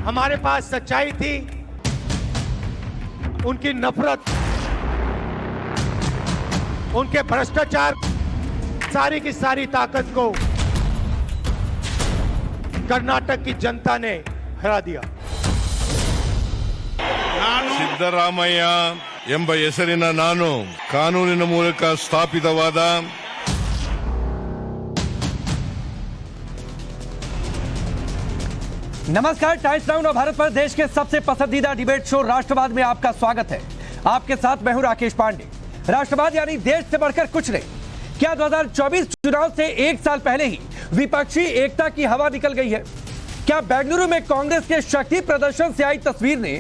हमारे पास सच्चाई थी, उनकी नफरत, उनके भ्रष्टाचार, सारी की सारी ताकत को कर्नाटक की जनता ने हरा दिया। ಸಿದ್ದರಾಮಯ್ಯ ಎಂಬ ಹೆಸರಿನ ನಾನು ಕಾನೂನಿನ ಮೂಲಕ ಸ್ಥಾಪಿತವಾದ नमस्कार, टाइम्स नाउ और भारत पर देश के सबसे पसंदीदा डिबेट शो राष्ट्रवाद में आपका स्वागत है। आपके साथ मैं हूं राकेश पांडे। राष्ट्रवाद यानी देश से बढ़कर कुछ नहीं। क्या 2024 चुनाव से एक साल पहले ही विपक्षी एकता की हवा निकल गई है? क्या बेंगलुरु में कांग्रेस के शक्ति प्रदर्शन से आई तस्वीर ने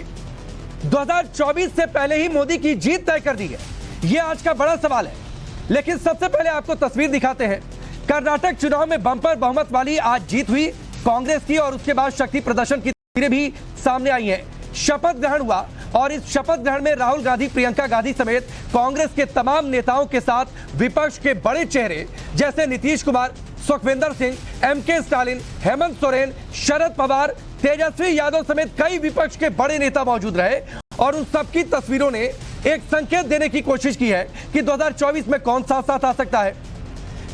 2024 से पहले ही मोदी की जीत तय कर दी है? यह आज का बड़ा सवाल है। लेकिन सबसे पहले आपको तस्वीर दिखाते हैं। कर्नाटक चुनाव में बंपर बहुमत वाली आज जीत हुई कांग्रेस की, और उसके बाद शक्ति प्रदर्शन की तस्वीरें भी सामने आई हैं। शपथ ग्रहण हुआ और इस शपथ ग्रहण में राहुल गांधी, प्रियंका गांधी समेत कांग्रेस के तमाम नेताओं के साथ विपक्ष के बड़े चेहरे जैसे नीतीश कुमार, सुखविंदर सिंह, एमके स्टालिन, हेमंत सोरेन, शरद पवार, तेजस्वी यादव समेत कई विपक्ष के बड़े नेता मौजूद रहे। और उन सबकी तस्वीरों ने एक संकेत देने की कोशिश की है कि 2024 में कौन सा साथ आ सकता है।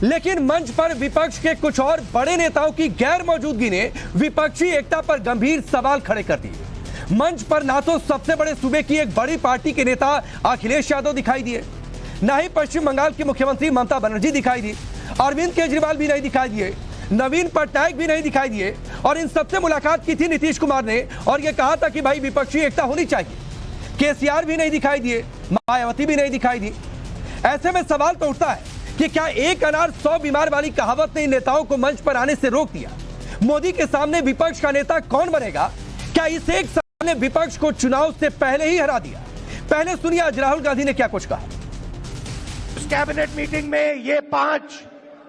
लेकिन मंच पर विपक्ष के कुछ और बड़े नेताओं की गैर मौजूदगी ने विपक्षी एकता पर गंभीर सवाल खड़े कर दिए। मंच पर ना तो सबसे बड़े सूबे की एक बड़ी पार्टी के नेता अखिलेश यादव दिखाई दिए, ना ही पश्चिम बंगाल की मुख्यमंत्री ममता बनर्जी दिखाई दी, अरविंद केजरीवाल भी नहीं दिखाई दिए, नवीन पटनायक भी नहीं दिखाई दिए। और इन सबसे मुलाकात की थी नीतीश कुमार ने और यह कहा था कि भाई विपक्षी एकता होनी चाहिए। केसीआर भी नहीं दिखाई दिए, मायावती भी नहीं दिखाई दी। ऐसे में सवाल तो उठता है कि क्या एक अनार 100 बीमार वाली कहावत ने इन नेताओं को मंच पर आने से रोक दिया? मोदी के सामने विपक्ष का नेता कौन बनेगा? क्या इस एक साल ने विपक्ष को चुनाव से पहले ही हरा दिया? पहले सुनिए आज राहुल गांधी ने क्या कुछ कहा। उस कैबिनेट मीटिंग में ये 5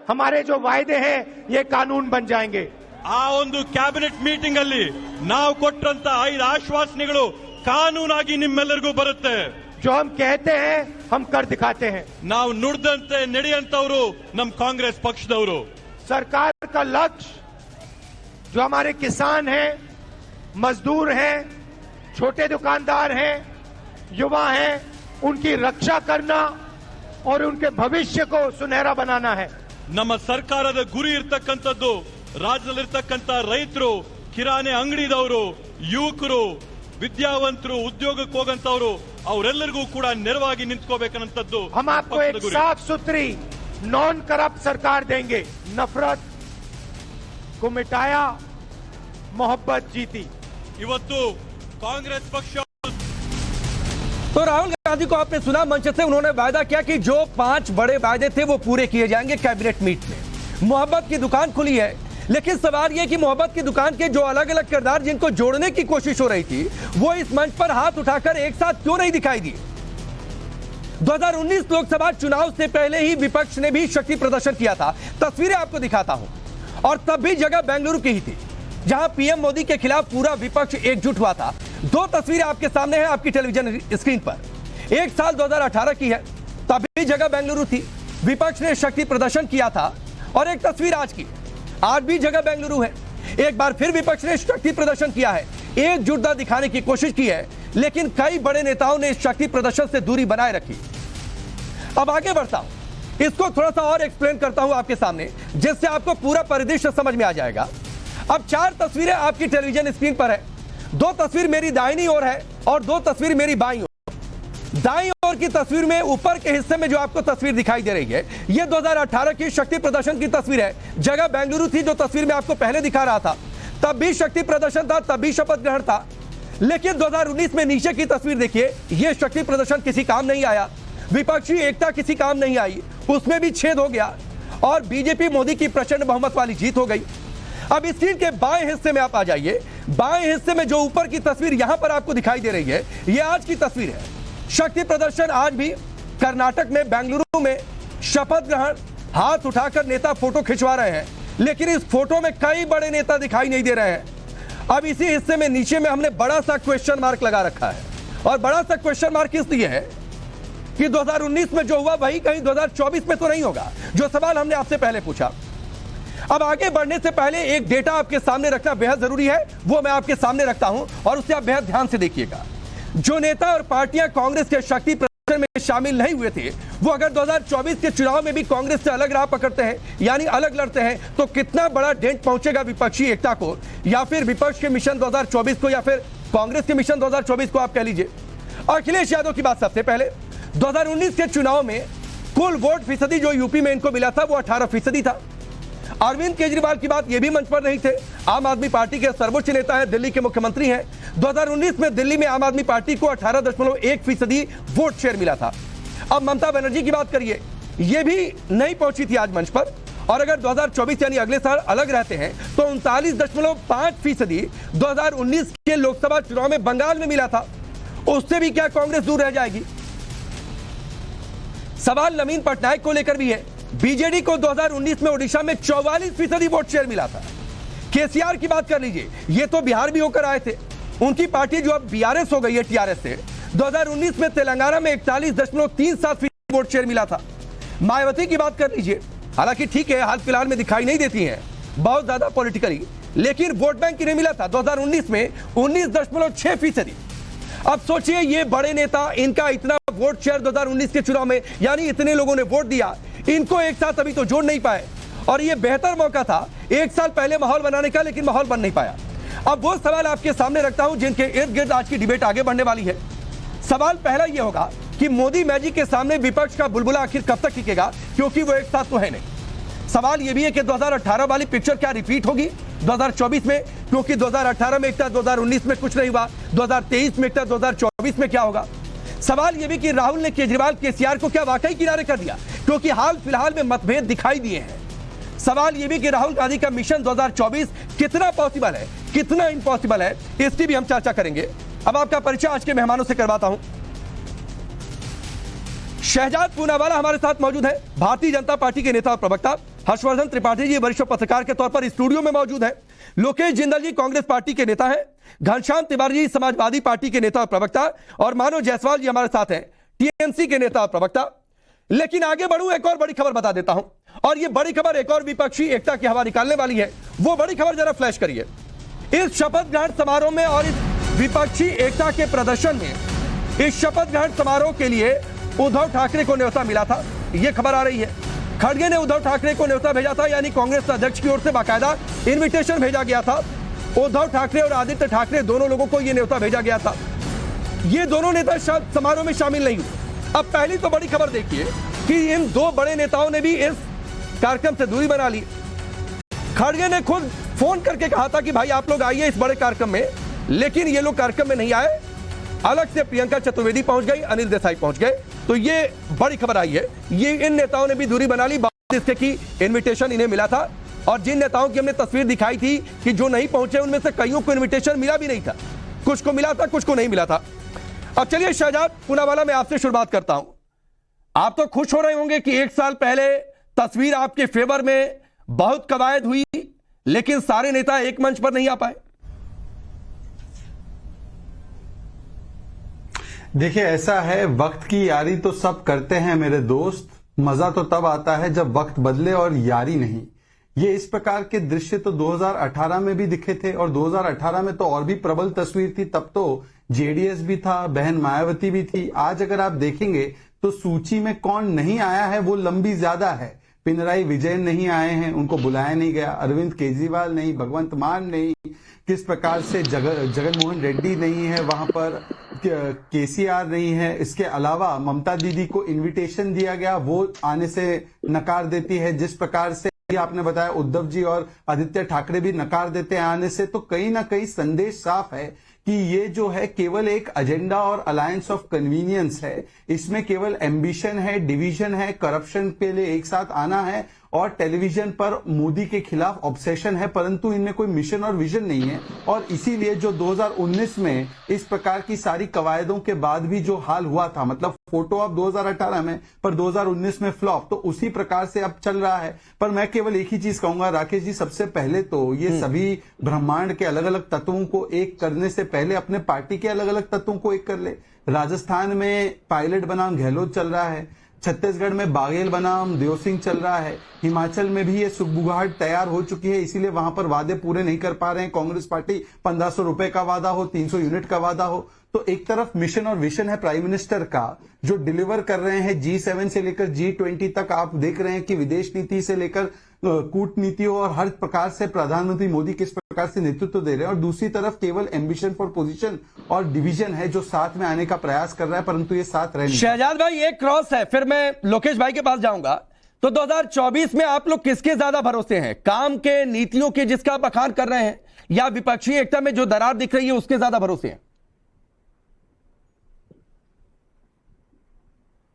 हमारे जो वायदे हैं ये कानून बन जाएंगे। ಆ ಒಂದು ಕ್ಯಾಬಿನೆಟ್ ಮೀಟಿಂಗ್ ಅಲ್ಲಿ ನಾವು ಕೊಟ್ಟಂತ 5 ಆಶ್ವಾಸನೆಗಳು ಕಾನೂನಾಗಿ ನಿಮ್ಮೆಲ್ಲರಿಗೂ ಬರುತ್ತೆ। जो हम कहते हैं हम कर दिखाते हैं। ನಾವು ನುಡಿದಂತೆ ನಡೆಯಂತವರು ನಮ್ಮ ಕಾಂಗ್ರೆಸ್ ಪಕ್ಷದವರು। सरकार का लक्ष्य जो हमारे किसान हैं, मजदूर हैं, छोटे दुकानदार हैं, युवा हैं, उनकी रक्षा करना और उनके भविष्य को सुनहरा बनाना है। ನಮ್ಮ ಸರ್ಕಾರದ ಗುರಿ ಇರತಕ್ಕಂತದ್ದು ರಾಜ್ಯದಲ್ಲಿರತಕ್ಕಂತ ರೈತರು, ಕಿರಾಣಿ ಅಂಗಡಿದವರು, ಯುವಕರು, ವಿದ್ಯಾವಂತರು, ಉದ್ಯೋಗಕ್ಕೆ ಹೋಗಂತವರು ಅವರೆಲ್ಲರಿಗೂ ಕೂಡ ನೆರವಾಗಿ ನಿಂತ್ಕೋಬೇಕನ್ನಂತದ್ದು। हम आपको एक साफ सुथरी नॉन करप्ट सरकार देंगे। नफरत को मिटाया, मोहब्बत जीती। ಇವತ್ತು कांग्रेस पक्ष तो राहुल गांधी को आपने सुना, मंच से उन्होंने वायदा किया कि जो 5 बड़े वायदे थे वो पूरे किए जाएंगे। कैबिनेट मीट में मोहब्बत की दुकान खुली है, लेकिन सवाल यह कि मोहब्बत की दुकान के जो अलग अलग किरदार जिनको जोड़ने की कोशिश हो रही थी वो इस मंच पर हाथ उठाकर एक साथ क्यों नहीं दिखाई दिए? 2019 लोकसभा चुनाव से पहले ही विपक्ष ने भी शक्ति प्रदर्शन किया था। तस्वीरें आपको दिखाता हूं। और तब भी जगह बेंगलुरु की ही थी जहां पीएम मोदी के खिलाफ पूरा विपक्ष एकजुट हुआ था। 2 तस्वीरें आपके सामने हैं आपकी टेलीविजन स्क्रीन पर। एक साल 2018 की है, तब भी जगह बेंगलुरु थी, विपक्ष ने शक्ति प्रदर्शन किया था। और एक तस्वीर आज की, आज भी जगह बेंगलुरु है। एक बार फिर विपक्ष ने शक्ति प्रदर्शन किया है, एकजुटता दिखाने की कोशिश की है, लेकिन कई बड़े नेताओं ने शक्ति प्रदर्शन से दूरी बनाए रखी। अब आगे बढ़ता हूं, इसको थोड़ा सा और एक्सप्लेन करता हूं आपके सामने, जिससे आपको पूरा परिदृश्य समझ में आ जाएगा। अब 4 तस्वीरें आपकी टेलीविजन स्क्रीन पर है। 2 तस्वीर मेरी दाहिनी ओर है और 2 तस्वीर मेरी बाईं ओर। दाईं ओर की तस्वीर में ऊपर के हिस्से में जो आपको तस्वीर दिखाई दे रही है यह 2018 की शक्ति प्रदर्शन की तस्वीर है। जगह बेंगलुरु थी जो तस्वीर में आपको पहले दिखा रहा था। तब भी शक्ति प्रदर्शन था, तब भी शपथ ग्रहण था। लेकिन 2019 में नीचे की तस्वीर देखिए, यह शक्ति प्रदर्शन किसी काम नहीं आया, विपक्षी एकता किसी काम नहीं आई, उसमें भी छेद हो गया और बीजेपी मोदी की प्रचंड बहुमत वाली जीत हो गई। अब स्क्रीन के बाएं हिस्से में आप आ जाइए। बाएं हिस्से में जो ऊपर की तस्वीर यहां पर आपको दिखाई दे रही है यह आज की तस्वीर है। शक्ति प्रदर्शन आज भी कर्नाटक में बेंगलुरु में शपथ ग्रहण, हाथ उठाकर नेता फोटो खिंचवा रहे हैं, लेकिन इस फोटो में कई बड़े नेता दिखाई नहीं दे रहे हैं। अब इसी हिस्से में नीचे में हमने बड़ा सा क्वेश्चन मार्क लगा रखा है, और बड़ा सा क्वेश्चन मार्क इसलिए है कि 2019 में जो हुआ वही कहीं 2024 में तो नहीं होगा। जो सवाल हमने आपसे पहले पूछा, अब आगे बढ़ने से पहले एक डेटा आपके सामने रखना बेहद जरूरी है, वो मैं आपके सामने रखता हूं और उससे आप बेहद ध्यान से देखिएगा। जो नेता और पार्टियां कांग्रेस के शक्ति प्रदर्शन में शामिल नहीं हुए थे, वो अगर 2024 के चुनाव में भी कांग्रेस से अलग राह पकड़ते हैं, यानी अलग लड़ते हैं, तो कितना बड़ा डेंट पहुंचेगा विपक्षी एकता को, या फिर विपक्ष के मिशन 2024 को, या फिर कांग्रेस के मिशन 2024 को आप कह लीजिए। अखिलेश यादव की बात सबसे पहले, 2019 के चुनाव में कुल वोट फीसदी जो यूपी में इनको मिला था वो 18% था। अरविंद केजरीवाल की बात ये भी मंच पर नहीं थे, आम आदमी पार्टी के सर्वोच्च नेता हैं, दिल्ली के मुख्यमंत्री हैं। 2019 में दिल्ली में आम आदमी पार्टी को 18.1% वोट शेयर मिला था। अब ममता बनर्जी की बात करिए, ये भी नहीं पहुंची थी आज मंच पर, और अगर 2024 यानी अगले साल अलग रहते हैं तो 39.5% 2019 के लोकसभा चुनाव में बंगाल में मिला था। उससे भी क्या कांग्रेस दूर रह जाएगी? सवाल नवीन पटनायक को लेकर भी है। बीजेडी को 2019 में ओडिशा में 44% वोट शेयर मिला था। केसीआर की बात कर लीजिए, ये तो बिहार भी होकर आए थे, उनकी पार्टी जो अब बीआरएस हो गई है टीआरएस से, 2019 में तेलंगाना में 41.37% वोट शेयर मिला था। मायावती की बात कर लीजिए, हालांकि ठीक है हाल फिलहाल में दिखाई नहीं देती हैं बहुत ज्यादा पॉलिटिकली, लेकिन वोट बैंक इन्हें मिला था 2019 में 19.6%। अब सोचिए ये बड़े नेता, इनका इतना वोट शेयर 2019 के चुनाव में, यानी इतने लोगों ने वोट दिया, इनको एक साथ अभी तो जोड़ नहीं पाए, और ये बेहतर मौका था एक साल पहले माहौल बनाने का, लेकिन माहौल बन नहीं पाया। अब वो सवाल आपके सामने रखता हूं जिनके इर्द गिर्द आज की डिबेट आगे बढ़ने वाली है। सवाल पहला ये होगा कि मोदी मैजिक के सामने विपक्ष का बुलबुला आखिर कब तक टिकेगा, क्योंकि वो एक साथ तो है नहीं। सवाल ये भी है कि 2018 वाली पिक्चर क्या रिपीट होगी 2024 में, क्योंकि 2018 में एकता, 2019 में कुछ नहीं हुआ, 2023 में एकता, 2024 में क्या होगा। सवाल यह भी कि राहुल ने केजरीवाल केसीआर को क्या वाकई किनारे कर दिया, क्योंकि हाल फिलहाल में मतभेद दिखाई दिए हैं। सवाल यह भी कि राहुल गांधी का मिशन 2024 कितना पॉसिबल है, कितना इम्पॉसिबल है, इसकी भी हम चर्चा करेंगे। अब आपका परिचय आज के मेहमानों से करवाता हूं। शहजाद पूनावाला हमारे साथ मौजूद है, भारतीय जनता पार्टी के नेता और प्रवक्ता। हर्षवर्धन त्रिपाठी जी वरिष्ठ पत्रकार के तौर पर स्टूडियो में मौजूद है। लोकेश जिंदल जी कांग्रेस पार्टी के नेता हैं। घनश्याम तिवारी जी समाजवादी पार्टी के नेता और प्रवक्ता, और मानव जायसवाल जी हमारे साथ हैं, टीएमसी के नेता और प्रवक्ता। लेकिन आगे बढ़ूं, एक और बड़ी खबर बता देता हूं, और यह बड़ी खबर एक और विपक्षी एकता की हवा निकालने वाली है। वो बड़ी खबर जरा फ्लैश करिए। इस शपथ ग्रहण समारोह में और इस विपक्षी एकता के प्रदर्शन में, इस शपथ ग्रहण समारोह के लिए उद्धव ठाकरे को न्योता मिला था, यह खबर आ रही है। खड़गे ने उद्धव ठाकरे को न्योता भेजा था, यानी कांग्रेस अध्यक्ष की ओर से बाकायदा इन्विटेशन भेजा गया था। उद्धव ठाकरे और आदित्य ठाकरे दोनों लोगों को यह न्योता भेजा गया था। ये दोनों नेता समारोह में शामिल नहीं हुए। अब पहली तो बड़ी खबर देखिए कि इन दो बड़े नेताओं ने भी इस कार्यक्रम से दूरी बना ली। खड़गे ने खुद फोन करके कहा था कि भाई आप लोग आइए इस बड़े कार्यक्रम में, लेकिन ये लोग कार्यक्रम में नहीं आए। अलग से प्रियंका चतुर्वेदी पहुंच गई, अनिल देसाई पहुंच गए, तो ये बड़ी खबर आई है। ये इन नेताओं ने भी दूरी बना ली, इसके की इन्विटेशन इन्हें मिला था। और जिन नेताओं की हमने तस्वीर दिखाई थी कि जो नहीं पहुंचे, उनमें से कईयों को इन्विटेशन मिला भी नहीं था, कुछ को मिला था, कुछ को नहीं मिला था। अब चलिए शहजाद पूनावाला, मैं आपसे शुरुआत करता हूं। आप तो खुश हो रहे होंगे कि एक साल पहले तस्वीर आपके फेवर में बहुत कवायद हुई, लेकिन सारे नेता एक मंच पर नहीं आ पाए। देखिए ऐसा है, वक्त की यारी तो सब करते हैं मेरे दोस्त, मजा तो तब आता है जब वक्त बदले और यारी नहीं। ये इस प्रकार के दृश्य तो 2018 में भी दिखे थे, और 2018 में तो और भी प्रबल तस्वीर थी। तब तो जेडीएस भी था, बहन मायावती भी थी। आज अगर आप देखेंगे तो सूची में कौन नहीं आया है वो लंबी ज्यादा है। पिनराई विजयन नहीं आए हैं, उनको बुलाया नहीं गया। अरविंद केजरीवाल नहीं, भगवंत मान नहीं, किस प्रकार से जगनमोहन रेड्डी नहीं है वहां पर, केसीआर नहीं है। इसके अलावा ममता दीदी को इनविटेशन दिया गया, वो आने से नकार देती है। जिस प्रकार से आपने बताया उद्धव जी और आदित्य ठाकरे भी नकार देते हैं आने से, तो कहीं ना कहीं संदेश साफ है कि ये जो है केवल एक एजेंडा और अलायंस ऑफ कन्वीनियंस है। इसमें केवल एम्बिशन है, डिवीजन है, करप्शन के लिए एक साथ आना है, और टेलीविजन पर मोदी के खिलाफ ऑब्सेशन है, परंतु इनमें कोई मिशन और विजन नहीं है। और इसीलिए जो 2019 में इस प्रकार की सारी कवायदों के बाद भी जो हाल हुआ था, मतलब फोटो अब 2018 में पर 2019 में फ्लॉप, तो उसी प्रकार से अब चल रहा है। पर मैं केवल एक ही चीज कहूंगा राकेश जी, सबसे पहले तो ये सभी ब्रह्मांड के अलग अलग तत्वों को एक करने से पहले अपने पार्टी के अलग अलग तत्वों को एक कर ले। राजस्थान में पायलट बनाम गहलोत चल रहा है, छत्तीसगढ़ में बाघेल बनाम देव सिंह चल रहा है, हिमाचल में भी ये सुगबुगाहट तैयार हो चुकी है, इसीलिए वहां पर वादे पूरे नहीं कर पा रहे हैं कांग्रेस पार्टी। 1500 रुपए का वादा हो, 300 यूनिट का वादा हो, तो एक तरफ मिशन और विजन है प्राइम मिनिस्टर का जो डिलीवर कर रहे हैं। G7 से लेकर G20 तक आप देख रहे हैं कि विदेश नीति से लेकर कूटनीतियों और हर प्रकार से प्रधानमंत्री मोदी किस प्रकार से नेतृत्व दे रहे हैं, और दूसरी तरफ केवल एम्बिशन फॉर पोजीशन और डिवीजन है जो साथ में आने का प्रयास कर रहा है, परंतु ये साथ रह नहीं। शहजाद भाई एक क्रॉस है, फिर मैं लोकेश भाई के पास जाऊंगा। तो 2024 में आप लोग किसके ज्यादा भरोसे हैं, काम के, नीतियों के जिसका आप बखान कर रहे हैं, या विपक्षी एकता में जो दरार दिख रही है उसके ज्यादा भरोसे हैं?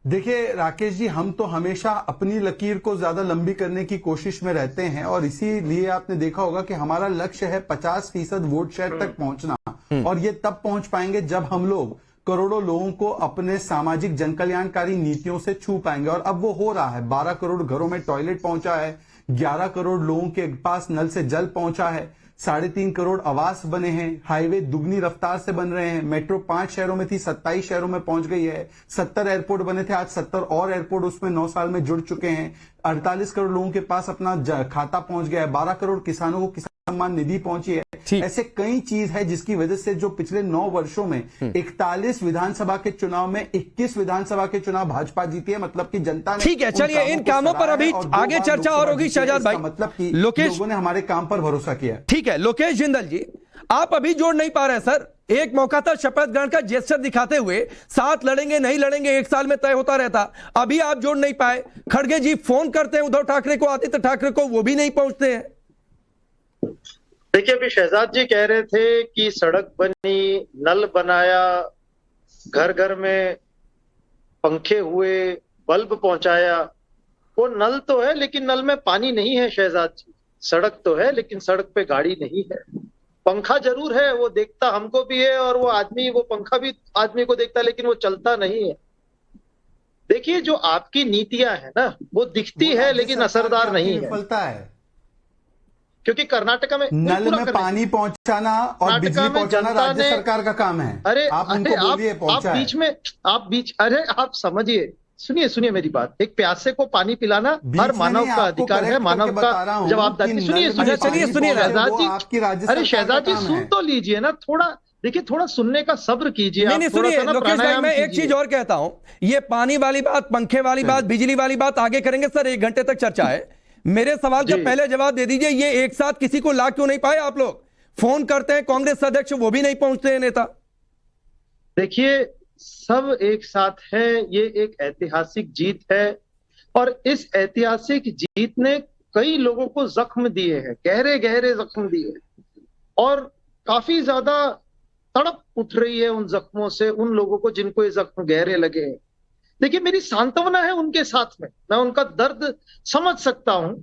देखिए राकेश जी, हम तो हमेशा अपनी लकीर को ज्यादा लंबी करने की कोशिश में रहते हैं, और इसीलिए आपने देखा होगा कि हमारा लक्ष्य है 50% वोट शेयर तक पहुंचना, और ये तब पहुंच पाएंगे जब हम लोग करोड़ों लोगों को अपने सामाजिक जनकल्याणकारी नीतियों से छू पाएंगे। और अब वो हो रहा है। 12 करोड़ घरों में टॉयलेट पहुंचा है, 11 करोड़ लोगों के पास नल से जल पहुंचा है, 3.5 करोड़ आवास बने हैं, हाईवे दुगनी रफ्तार से बन रहे हैं, मेट्रो 5 शहरों में थी 27 शहरों में पहुंच गई है, 70 एयरपोर्ट बने थे, आज 70 और एयरपोर्ट उसमें 9 साल में जुड़ चुके हैं, 48 करोड़ लोगों के पास अपना खाता पहुंच गया है, 12 करोड़ किसानों को किसान सम्मान निधि पहुंची है। ऐसे कई चीज है जिसकी वजह से जो पिछले 9 वर्षों में 41 विधानसभा के चुनाव में 21 विधानसभा के चुनाव भाजपा जीती है, मतलब कि जनता ने। ठीक है, चलिए इन कामों पर अभी आगे चर्चा और होगी शहजाद भाई। मतलब कि लोकेश, लोगों ने हमारे काम पर भरोसा किया। ठीक है लोकेश जिंदल जी, आप अभी जोड़ नहीं पा रहे सर। एक मौका था शपथ ग्रहण का जेस्चर दिखाते हुए, साथ लड़ेंगे नहीं लड़ेंगे 1 साल में तय होता रहता, अभी आप जोड़ नहीं पाए। खड़गे जी फोन करते हैं उद्धव ठाकरे को, आदित्य ठाकरे को, वो भी नहीं पहुंचते हैं। देखिए अभी शहजाद जी कह रहे थे कि सड़क बनी, नल बनाया, घर घर में पंखे हुए, बल्ब पहुंचाया। वो नल तो है लेकिन नल में पानी नहीं है शहजाद जी। सड़क तो है लेकिन सड़क पे गाड़ी नहीं है। पंखा जरूर है, वो देखता हमको भी है, और वो पंखा भी आदमी को देखता है, लेकिन वो चलता नहीं है। देखिए जो आपकी नीतियां है ना, वो दिखती है लेकिन असरदार नहीं है। विफलता है क्योंकि कर्नाटका में नल में पानी पहुंचाना और बिजली पहुंचाना राज्य सरकार का काम है। अरे आप उनको बोलिए पहुंचा है। आप समझिए, सुनिए मेरी बात। एक प्यासे को पानी पिलाना हर मानव का अधिकार है, मानव का जवाब। सुनिए शहजाद जी, अरे शहजाद जी सुन तो लीजिए ना थोड़ा। देखिए थोड़ा सुनने का सब्र कीजिए। नहीं सुनिए लोकेश भाई, मैं एक चीज और कहता हूं, ये पानी वाली बात, पंखे वाली बात, बिजली वाली बात आगे करेंगे सर, 1 घंटे तक चर्चा है। मेरे सवाल का पहले जवाब दे दीजिए, ये एक साथ किसी को ला क्यों नहीं पाए आप लोग? फोन करते हैं कांग्रेस अध्यक्ष, वो भी नहीं पहुंचते हैं नेता। देखिए सब एक साथ है, ये एक ऐतिहासिक जीत है, और इस ऐतिहासिक जीत ने कई लोगों को जख्म दिए हैं, गहरे गहरे जख्म दिए, और काफी ज्यादा तड़प उठ रही है उन जख्मों से, उन लोगों को जिनको ये जख्म गहरे लगे हैं। देखिए मेरी सांत्वना है उनके साथ में, मैं उनका दर्द समझ सकता हूं,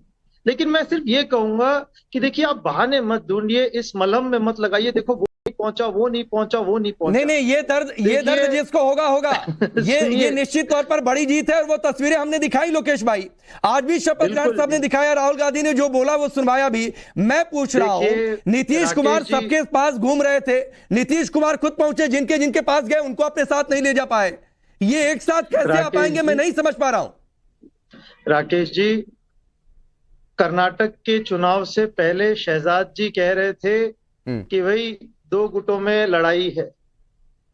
लेकिन मैं सिर्फ ये कहूंगा कि देखिए आप बहाने मत ढूंढिए, इस मलहम में मत लगाइए। देखो वो नहीं पहुंचा, वो नहीं पहुंचा, वो नहीं पहुंचा। नहीं ये दर्द जिसको होगा ये निश्चित तौर पर बड़ी जीत है, और वो तस्वीरें हमने दिखाई लोकेश भाई। आज भी शपथ ग्रहण सबने दिखाया, राहुल गांधी ने जो बोला वो सुनवाया भी। मैं पूछ रहा हूं, नीतीश कुमार सबके पास घूम रहे थे, नीतीश कुमार खुद पहुंचे, जिनके पास गए उनको अपने साथ नहीं ले जा पाए। ये एक साथ कैसे आ पाएंगे, मैं नहीं समझ पा रहा हूं। राकेश जी, कर्नाटक के चुनाव से पहले शहजाद जी कह रहे थे कि भाई 2 गुटों में लड़ाई है,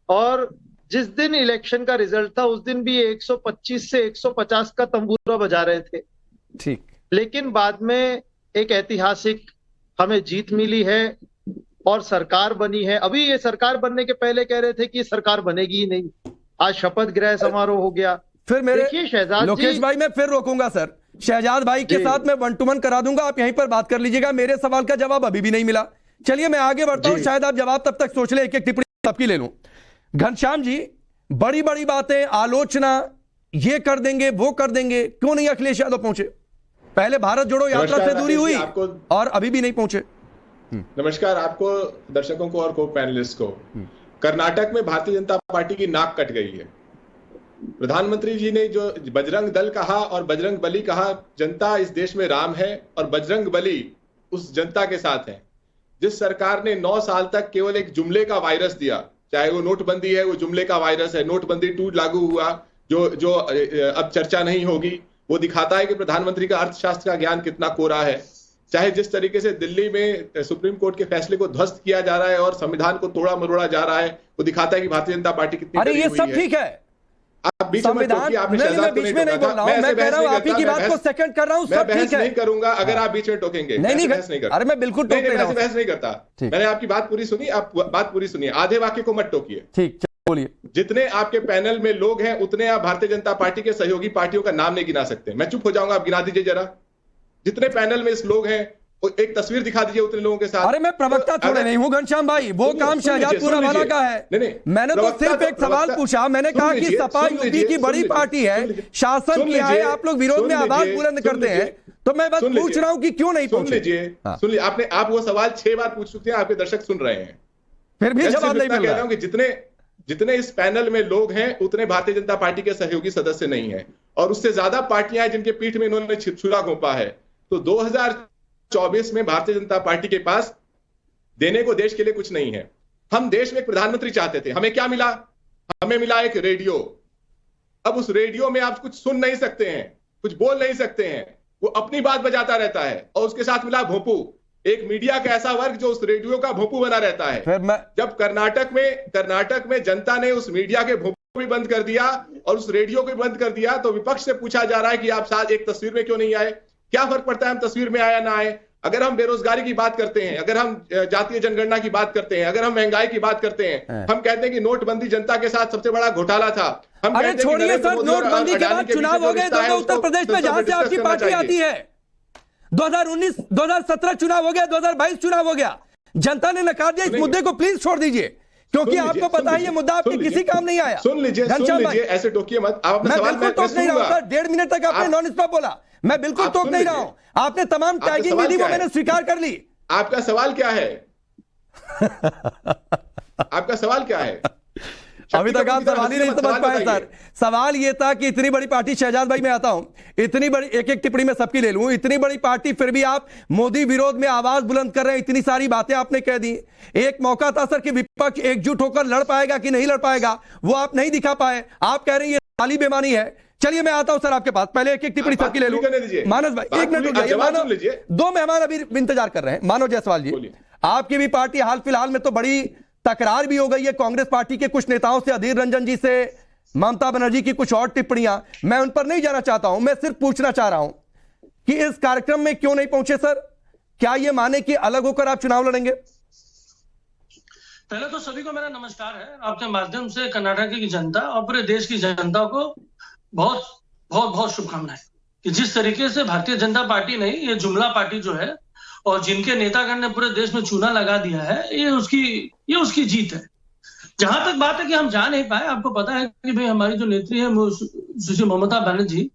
और जिस दिन इलेक्शन का रिजल्ट था उस दिन भी 125 से 150 का तंबूरा बजा रहे थे। ठीक, लेकिन बाद में एक ऐतिहासिक हमें जीत मिली है और सरकार बनी है। अभी ये सरकार बनने के पहले कह रहे थे कि सरकार बनेगी ही नहीं, आज शपथ ग्रहण समारोह हो गया। फिर मेरे शहजाद लोकेश भाई, मैं फिर रोकूंगा सर, शहजाद भाई के साथ मैं 1 to 1 करा दूंगा, आप यहीं पर बात कर लीजिएगा। मेरे सवाल का जवाब अभी भी नहीं मिला। चलिए मैं आगे बढ़ता हूं, शायद आप जवाब तब तक सोच ले, एक टिप्पणी सबकी ले लूं। घनश्याम जी, बड़ी बड़ी बातें, आलोचना, ये कर देंगे वो कर देंगे, क्यों नहीं अखिलेश यादव पहुंचे? पहले भारत जोड़ो यात्रा से दूरी हुई और अभी भी नहीं पहुंचे। नमस्कार आपको, दर्शकों को और को पैनलिस्ट को। कर्नाटक में भारतीय जनता पार्टी की नाक कट गई है। प्रधानमंत्री जी ने जो बजरंग दल कहा और बजरंग बली कहा, जनता इस देश में राम है और बजरंग बली उस जनता के साथ है। जिस सरकार ने 9 साल तक केवल एक जुमले का वायरस दिया, चाहे वो नोटबंदी है, वो जुमले का वायरस है, नोटबंदी 2 लागू हुआ, जो अब चर्चा नहीं होगी, वो दिखाता है कि प्रधानमंत्री का अर्थशास्त्र का ज्ञान कितना कोरा है। चाहे जिस तरीके से दिल्ली में सुप्रीम कोर्ट के फैसले को ध्वस्त किया जा रहा है और संविधान को तोड़ा मरोड़ा जा रहा है, वो दिखाता है कि भारतीय जनता पार्टी कितनी अरे डरी ये हुई सब ठीक है, आप बीच में संविधान आपने नहीं, शहजाद मैं को बीच में नहीं बोल रहा हूं, मैं कह रहा हूं आप ही की बात को सेकंड कर रहा हूं, सब ठीक है। नहीं करूंगा अगर आप बीच में टोकेंगे। नहीं बहस नहीं करता। अरे मैं बिल्कुल टोक नहीं रहा हूं, बहस नहीं करता। मैंने आपकी बात पूरी सुनी, आप बात पूरी सुनिए, आधे वाक्य को मत टोकिए। ठीक, बोलिए। जितने आपके पैनल में लोग हैं उतने आप भारतीय जनता पार्टी के सहयोगी पार्टियों का नाम नहीं गिना सकते। मैं चुप हो जाऊंगा, आप गिना दीजिए जरा। जितने पैनल में इस लोग हैं एक तस्वीर दिखा दीजिए उतने लोगों के साथ। अरे मैं प्रवक्ता थोड़े नहीं हूं घनश्याम भाई, वो काम शहजादपुरा वाला का है। नहीं, मैंने तो सिर्फ एक सवाल पूछा, मैंने कहा कि सपा यूपी की बड़ी पार्टी है, शासन किया है, आप लोग विरोध में आवाज बुलंद करते हैं, तो मैं बस पूछ रहा हूं कि क्यों नहीं पहुंचे। सुन लीजिए, आप वो सवाल 6 बार पूछ चुके हैं, आपके दर्शक सुन रहे हैं, फिर भी जवाब नहीं मिल रहा है। जितने इस पैनल में लोग हैं उतने भारतीय जनता पार्टी के सहयोगी सदस्य नहीं है, और उससे ज्यादा पार्टियां हैं जिनके पीठ में इन्होंने छुरा घोंपा है। तो 2024 में भारतीय जनता पार्टी के पास देने को देश के लिए कुछ नहीं है। हम देश में एक प्रधानमंत्री चाहते थे, हमें क्या मिला? हमें मिला एक रेडियो। अब उस रेडियो में आप कुछ सुन नहीं सकते हैं, कुछ बोल नहीं सकते हैं, वो अपनी बात बजाता रहता है, और उसके साथ मिला भोंपू, एक मीडिया का ऐसा वर्ग जो उस रेडियो का भोंपू बना रहता है। जब कर्नाटक में जनता ने उस मीडिया के भोंपू भी बंद कर दिया और उस रेडियो को भी बंद कर दिया, तो विपक्ष से पूछा जा रहा है कि आप साथ एक तस्वीर में क्यों नहीं आए? क्या फर्क पड़ता है हम तस्वीर में आया ना आए? अगर हम बेरोजगारी की बात करते हैं, अगर हम जातीय जनगणना की बात करते हैं, अगर हम महंगाई की बात करते हैं, हम कहते हैं कि नोटबंदी जनता के साथ सबसे बड़ा घोटाला था। हम अरे छोड़िए सर, नोटबंदी के बाद चुनाव हो गए दोनों उत्तर प्रदेश में, जहां से आपकी पार्टी आती है। 2017 चुनाव हो गया, 2022 चुनाव हो गया, जनता ने नकार दिया। इस मुद्दे को प्लीज छोड़ दीजिए, क्योंकि आपको पता है ये मुद्दा आपके किसी काम नहीं आया। सुन लीजिए, ऐसे टोकिए मत। मैं बिल्कुल टोक नहीं रहा हूं सर, 1.5 मिनट तक आपने नॉन स्टॉप बोला, मैं बिल्कुल टोक नहीं रहा हूं। आपने तमाम टैगिंग विधि को मैंने स्वीकार कर ली। आपका सवाल क्या है? आपका सवाल क्या है? अभी तक आप सवाल ही नहीं समझ पाए सर। सवाल ये था कि इतनी बड़ी पार्टी, शहजाद भाई मैं आता हूं, इतनी बड़ी, एक एक टिप्पणी में सबकी ले लूं, इतनी बड़ी पार्टी फिर भी आप मोदी विरोध में आवाज बुलंद कर रहे हैं, इतनी सारी बातें आपने कह दी। एक मौका था सर कि विपक्ष एकजुट होकर लड़ पाएगा कि नहीं लड़ पाएगा, वो आप नहीं दिखा पाए। आप कह रहे हैं ये साली बेमानी है। चलिए मैं आता हूं सर आपके पास, पहले एक एक टिप्पणी सबकी ले लूं। मानस भाई एक मिनट रुक जाइए, मानो 2 मेहमान अभी इंतजार कर रहे हैं। मानो जायसवाल जी, आपकी भी पार्टी हाल फिलहाल में तो बड़ी तकरार भी हो गई है कांग्रेस पार्टी के कुछ नेताओं से, अधीर रंजन जी से, ममता बनर्जी की कुछ और टिप्पणियां, मैं उन पर नहीं जाना चाहता हूं। मैं सिर्फ पूछना चाह रहा हूं कि इस कार्यक्रम में क्यों नहीं पहुंचे सर? क्या यह माने कि अलग होकर आप चुनाव लड़ेंगे? पहले तो सभी को मेरा नमस्कार है। आपके माध्यम से कर्नाटक की जनता और पूरे देश की जनता को बहुत बहुत बहुत शुभकामनाएं कि जिस तरीके से भारतीय जनता पार्टी नहीं, ये जुमला पार्टी जो है और जिनके नेतागण ने पूरे देश में चूना लगा दिया है, ये उसकी जीत है। जहां तक बात है कि हम जा नहीं पाए, आपको पता है कि भाई हमारी जो नेत्री है सुश्री ममता बनर्जी,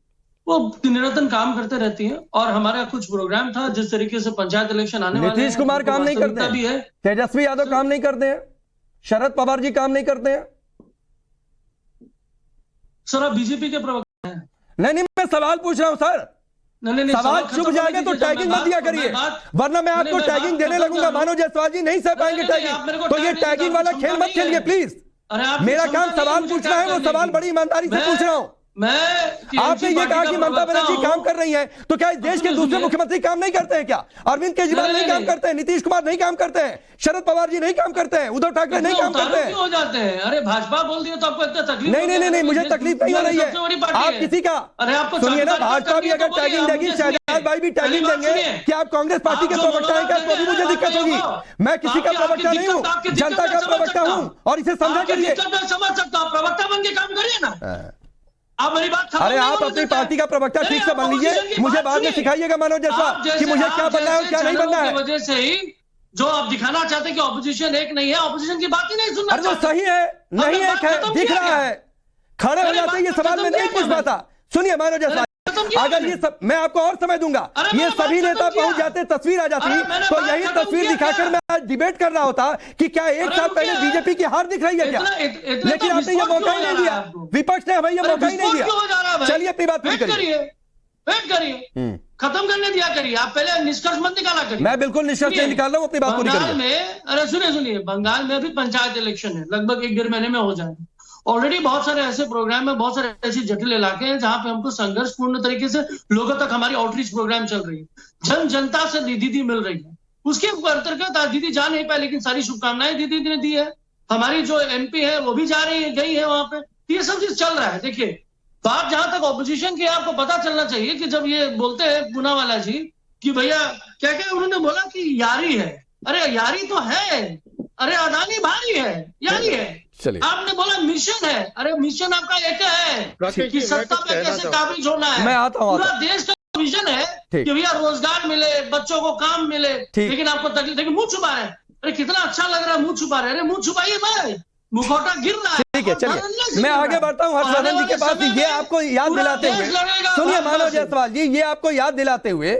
वो निरंतर काम करते रहती हैं, और हमारा कुछ प्रोग्राम था जिस तरीके से पंचायत इलेक्शन आने वाले हैं। नीतीश कुमार काम नहीं करते भी है, तेजस्वी यादव काम नहीं करते हैं, शरद पवार जी काम नहीं करते हैं। सर आप बीजेपी के प्रवक्ता हैं। नहीं, मैं सवाल पूछ रहा हूं सर। नहीं, सवाल छुप जाएगा तो टैगिंग मत दिया करिए, वरना मैं आपको टैगिंग देने लगूंगा। मानो जायसवाल जी नहीं सह पाएंगे टैगिंग, तो ये टैगिंग वाला खेल मत खेलिए प्लीज। मेरा काम सवाल पूछना है, वो सवाल बड़ी ईमानदारी से पूछ रहा हूं। आपने ये कहा कि ममता बनर्जी काम कर रही है, तो क्या इस देश के दूसरे मुख्यमंत्री काम नहीं करते हैं क्या? अरविंद केजरीवाल नहीं काम करते हैं, नीतीश कुमार नहीं काम करते हैं, शरद पवार जी नहीं काम करते हैं, उद्धव ठाकरे नहीं काम करते हैं? हो जाते हैं। अरे भाजपा बोल दिया तो आपको इतना तकलीफ? नहीं, मुझे तकलीफ नहीं हो रही है। आप किसी का, अरे आपको सुनिए ना, भाजपा भी अगर टैगिंग देगी, शहजाद भाई भी टैगिंग देंगे कि आप कांग्रेस पार्टी के प्रवक्ता हैं क्या, तो भी मुझे दिक्कत होगी। मैं किसी का प्रवक्ता नहीं हूँ, जनता का प्रवक्ता हूँ, और इसे समझा करिए। समझ सकता हूँ, प्रवक्ता बन के काम करिए ना। आप मेरी बात अरे आप अपनी पार्टी का प्रवक्ता ठीक से बन लीजिए, मुझे बाद में सिखाइएगा मानो जैसा कि मुझे क्या बनना है और क्या नहीं बनना है। वजह से ही जो आप दिखाना चाहते हैं कि ऑपोजिशन एक नहीं है, ऑपोजिशन की बात ही नहीं सुनना। अरे तो सही है, नहीं एक है, दिख रहा है, खड़े हो जाते, ये सवाल में नहीं पूछ पाता। सुनिए मानो जैसा, अगर ये सब, मैं आपको और समय दूंगा, ये सभी नेता पहुंच जाते, तस्वीर आ जाती, तो यही तस्वीर दिखाकर मैं आज डिबेट कर रहा होता कि क्या एक साल पहले बीजेपी की हार दिख रही है क्या? लेकिन आपने ये मौका ही नहीं दिया, विपक्ष ने हमें ये मौका ही नहीं दिया। चलिए अपनी बात पूरी करिए, वेट करिए, खत्म करने दिया करिए। आप पहले निष्कर्ष मत निकाला करिए। मैं बिल्कुल निष्कर्ष नहीं निकाल रहा हूँ, अपनी बात पूरी करिए। अरे सुनिए, बंगाल में अभी पंचायत इलेक्शन है, लगभग 1-1.5 महीने में हो जाएगा। ऑलरेडी बहुत सारे ऐसे प्रोग्राम है, बहुत सारे ऐसे जटिल इलाके हैं जहां पे हमको संघर्षपूर्ण तरीके से लोगों तक हमारी आउटरीच प्रोग्राम चल रही है, जन जनता से दीदी मिल रही है। उसके अंतर्गत आज दीदी जा नहीं पाए, लेकिन सारी शुभकामनाएं दीदी ने दी है। हमारी जो एमपी है वो भी जा रही है, गई है वहां पे। ये सब चीज चल रहा है। देखिए, बात जहां तक ऑपोजिशन की, आपको पता चलना चाहिए कि जब ये बोलते हैं पूनावाला जी कि भैया क्या क्या उन्होंने बोला कि यारी है, अरे यारी तो है, अरे अडानी भारी है, यारी है। चलिए, आपने बोला मिशन है, अरे मिशन आपका एक है कि सत्ता पे कैसे काबिज होना है। मैं आता हूं, पूरा देश का विजन है कि भैया रोजगार मिले, बच्चों को काम मिले, लेकिन आपको तकलीफ, लेकिन मुंह छुपा रहे हैं। अरे कितना अच्छा लग रहा है, मुंह छुपा रहे हैं। अरे मुंह छुपाइए भाई, मुखौटा गिर रहा है। ठीक है, चलिए मैं आगे बढ़ता हूं हर्षवर्धन जी के पास। ये आपको याद दिलाते हुए, सुनिए मानव जायसवाल जी, ये आपको याद दिलाते हुए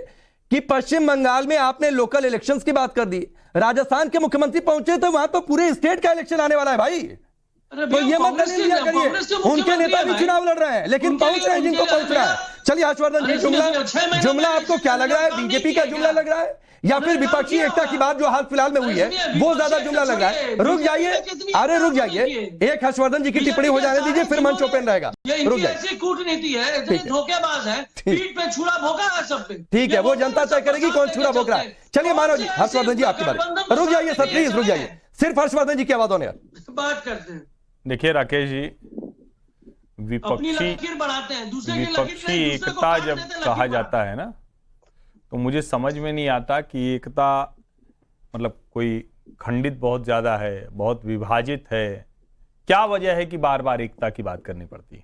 कि पश्चिम बंगाल में आपने लोकल इलेक्शंस की बात कर दी, राजस्थान के मुख्यमंत्री पहुंचे थे, वहां तो पूरे स्टेट का इलेक्शन आने वाला है भाई। तो ये मत लिया करिए, उनके नेता भी चुनाव लड़ रहे हैं, लेकिन पहुंच रहे हैं जिनको पहुंच रहा है। चलिए हर्षवर्धन जी, जुमला आपको क्या लग रहा है? बीजेपी का जुमला लग रहा है या फिर विपक्षी एकता की बात जो हाल फिलहाल में हुई है वो ज्यादा जुमला लग रहा है? रुक जाइए, अरे रुक जाइए, एक हर्षवर्धन जी की टिप्पणी हो जाने दीजिए, फिर मंच ओपन रहेगा। रुक जाइए, कूटनीति है, धोखेबाज है, पीठ पे छुरा भोंका है सब पे। ठीक है, वो जनता तय करेगी कौन छुरा भोंक रहा है। चलिए मानव जी, हर्षवर्धन जी आपकी बारी। रुक जाइए सर, प्लीज रुक जाइए, सिर्फ हर्षवर्धन जी की आवाज होने बात करते हैं। देखिए राकेश जी, विपक्षी एकता जब कहा जाता है ना, तो मुझे समझ में नहीं आता कि एकता मतलब कोई खंडित बहुत ज्यादा है, बहुत विभाजित है, क्या वजह है कि बार बार एकता की बात करनी पड़ती है?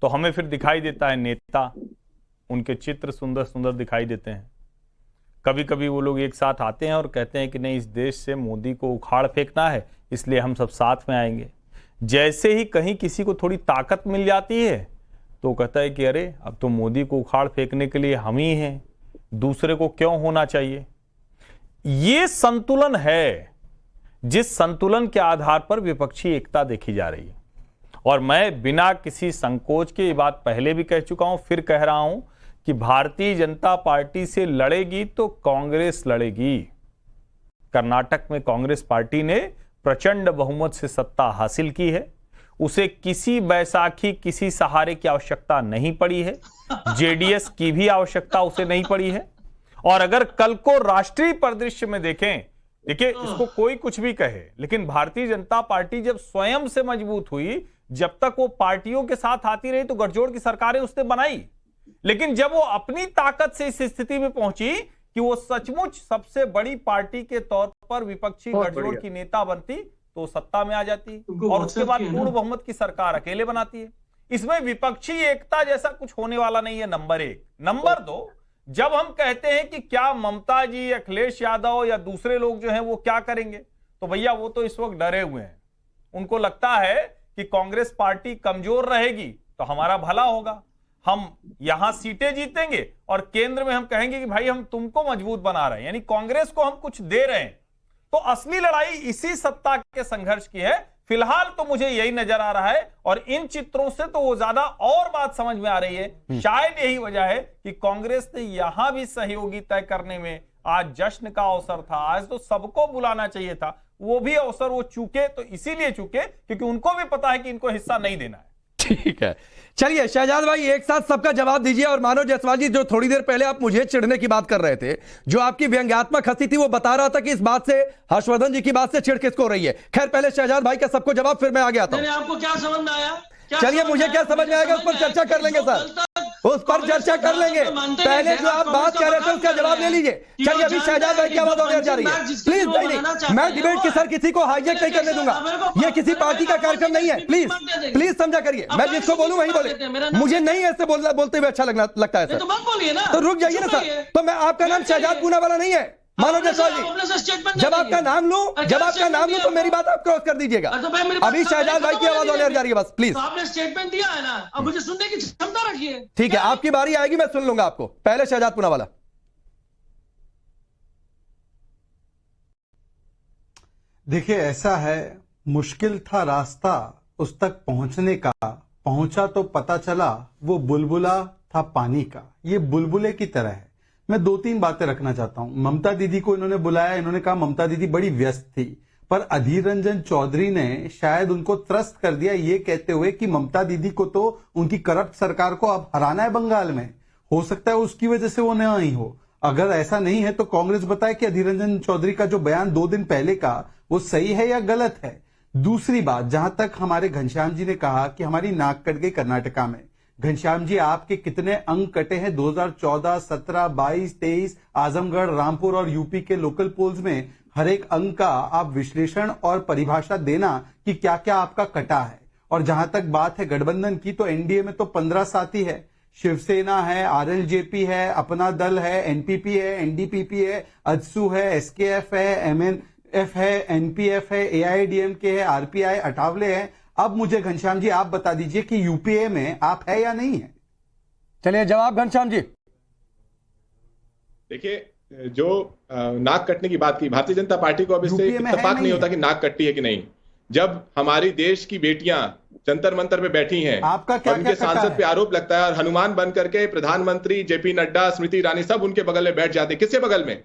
तो हमें फिर दिखाई देता है नेता, उनके चित्र सुंदर सुंदर दिखाई देते हैं। कभी कभी वो लोग एक साथ आते हैं और कहते हैं कि नहीं, इस देश से मोदी को उखाड़ फेंकना है, इसलिए हम सब साथ में आएंगे। जैसे ही कहीं किसी को थोड़ी ताकत मिल जाती है तो कहता है कि अरे अब तो मोदी को उखाड़ फेंकने के लिए हम ही हैं, दूसरे को क्यों होना चाहिए। ये संतुलन है जिस संतुलन के आधार पर विपक्षी एकता देखी जा रही है। और मैं बिना किसी संकोच के, ये बात पहले भी कह चुका हूं, फिर कह रहा हूं कि भारतीय जनता पार्टी से लड़ेगी तो कांग्रेस लड़ेगी। कर्नाटक में कांग्रेस पार्टी ने प्रचंड बहुमत से सत्ता हासिल की है, उसे किसी बैसाखी, किसी सहारे की आवश्यकता नहीं पड़ी है, जेडीएस की भी आवश्यकता उसे नहीं पड़ी है। और अगर कल को राष्ट्रीय परिदृश्य में देखें, देखिए इसको कोई कुछ भी कहे, लेकिन भारतीय जनता पार्टी जब स्वयं से मजबूत हुई, जब तक वो पार्टियों के साथ आती रही तो गठजोड़ की सरकारें उसने बनाई, लेकिन जब वो अपनी ताकत से इस स्थिति में पहुंची कि वो सचमुच सबसे बड़ी पार्टी के तौर पर विपक्षी गठजोड़ की नेता बनती, तो सत्ता में आ जाती और उसके बाद पूर्ण बहुमत की सरकार अकेले बनाती है। इसमें विपक्षी एकता जैसा कुछ होने वाला नहीं है, नंबर एक। नंबर दो, जब हम कहते हैं कि क्या ममता जी, अखिलेश यादव या दूसरे लोग जो हैं वो क्या करेंगे, तो भैया वो तो इस वक्त डरे हुए हैं। उनको लगता है कि कांग्रेस पार्टी कमजोर रहेगी तो हमारा भला होगा, हम यहां सीटें जीतेंगे और केंद्र में हम कहेंगे कि भाई हम तुमको मजबूत बना रहे हैं, यानी कांग्रेस को हम कुछ दे रहे हैं। तो असली लड़ाई इसी सत्ता के संघर्ष की है। फिलहाल तो मुझे यही नजर आ रहा है और इन चित्रों से तो वो ज्यादा और बात समझ में आ रही है। शायद यही वजह है कि कांग्रेस ने यहां भी सहयोगी तय करने में आज जश्न का अवसर था, आज तो सबको बुलाना चाहिए था, वो भी अवसर वो चूके, तो इसीलिए चूके क्योंकि उनको भी पता है कि इनको हिस्सा नहीं देना है। ठीक है, चलिए शहजाद भाई एक साथ सबका जवाब दीजिए। और मानव जायसवाल जी, जो थोड़ी देर पहले आप मुझे चिढ़ने की बात कर रहे थे, जो आपकी व्यंग्यात्मक हंसी थी, वो बता रहा था कि इस बात से, हर्षवर्धन जी की बात से चिढ़ किसको रही है। खैर पहले शहजाद भाई का सबको जवाब, फिर मैं आगे आता हूं। आपको क्या समझ में आया? चलिए मुझे क्या समझ में आएगा उस पर चर्चा कर लेंगे सर, उस पर चर्चा कर लेंगे। पहले जो आप बात कर रहे थे उसका जवाब ले लीजिए। चलिए अभी शहजाद भाई की आवाज और जा रही है, प्लीज। नहीं, मैं डिबेट की सर किसी को हाईजैक नहीं करने दूंगा, ये किसी पार्टी का कार्यक्रम नहीं है। प्लीज प्लीज समझा करिए, मैं जिसको बोलूं वही बोले, मुझे नहीं ऐसे बोलते हुए अच्छा लगता है सर। तो रुक जाइए ना सर। तो मैं, आपका नाम शहजाद पूनावाला नहीं है मानव जायसवाल जी, जब आपका नाम लूं तो मेरी बात आप क्रॉस कर दीजिएगा। अभी शहजाद भाई की आवाज होने जा रही है, बस प्लीज। आपने स्टेटमेंट दिया है ना, अब मुझे सुनने की क्षमता रखिए। ठीक है, आपकी बारी आएगी, मैं सुन लूंगा आपको। पहले शहजाद पूनावाला। देखिए ऐसा है, मुश्किल था रास्ता उस तक पहुंचने का, पहुंचा तो पता चला वो बुलबुला था पानी का। ये बुलबुले की तरह है। मैं 2-3 बातें रखना चाहता हूं। ममता दीदी को इन्होंने बुलाया, इन्होंने कहा ममता दीदी बड़ी व्यस्त थी। पर अधीर रंजन चौधरी ने शायद उनको त्रस्त कर दिया ये कहते हुए कि ममता दीदी को तो उनकी करप्ट सरकार को अब हराना है बंगाल में, हो सकता है उसकी वजह से वो न आई हो। अगर ऐसा नहीं है तो कांग्रेस बताए कि अधीर रंजन चौधरी का जो बयान 2 दिन पहले का वो सही है या गलत है। दूसरी बात, जहां तक हमारे घनश्याम जी ने कहा कि हमारी नाक कट गई कर्नाटका में, घनश्याम जी आपके कितने अंक कटे हैं 2014, 17, 22, 23 आजमगढ़, रामपुर और यूपी के लोकल पोल्स में? हर एक अंक का आप विश्लेषण और परिभाषा देना कि क्या क्या आपका कटा है। और जहां तक बात है गठबंधन की, तो एनडीए में तो 15 साथी है, शिवसेना है, आरएलजेपी है, अपना दल है, एनपीपी है, एनडीपीपी है, अजसू है, एसकेएफ है, एमएनएफ है, एनपीएफ है, एआईडीएमके है, आरपीआई, अठावले है। अब मुझे घनश्याम जी आप बता दीजिए कि यूपीए में आप है या नहीं है? चलिए जवाब घनश्याम जी। देखिए, जो नाक कटने की बात की, भारतीय जनता पार्टी को अब इससे इत्तेफाक नहीं होता कि नाक कटती है कि नहीं। जब हमारी देश की बेटियां जंतर मंतर पे बैठी हैं, आपका क्या उनके सांसद पे आरोप लगता है और हनुमान बन करके प्रधानमंत्री जेपी नड्डा, स्मृति ईरानी सब उनके बगल में बैठ जाते। किसके बगल में?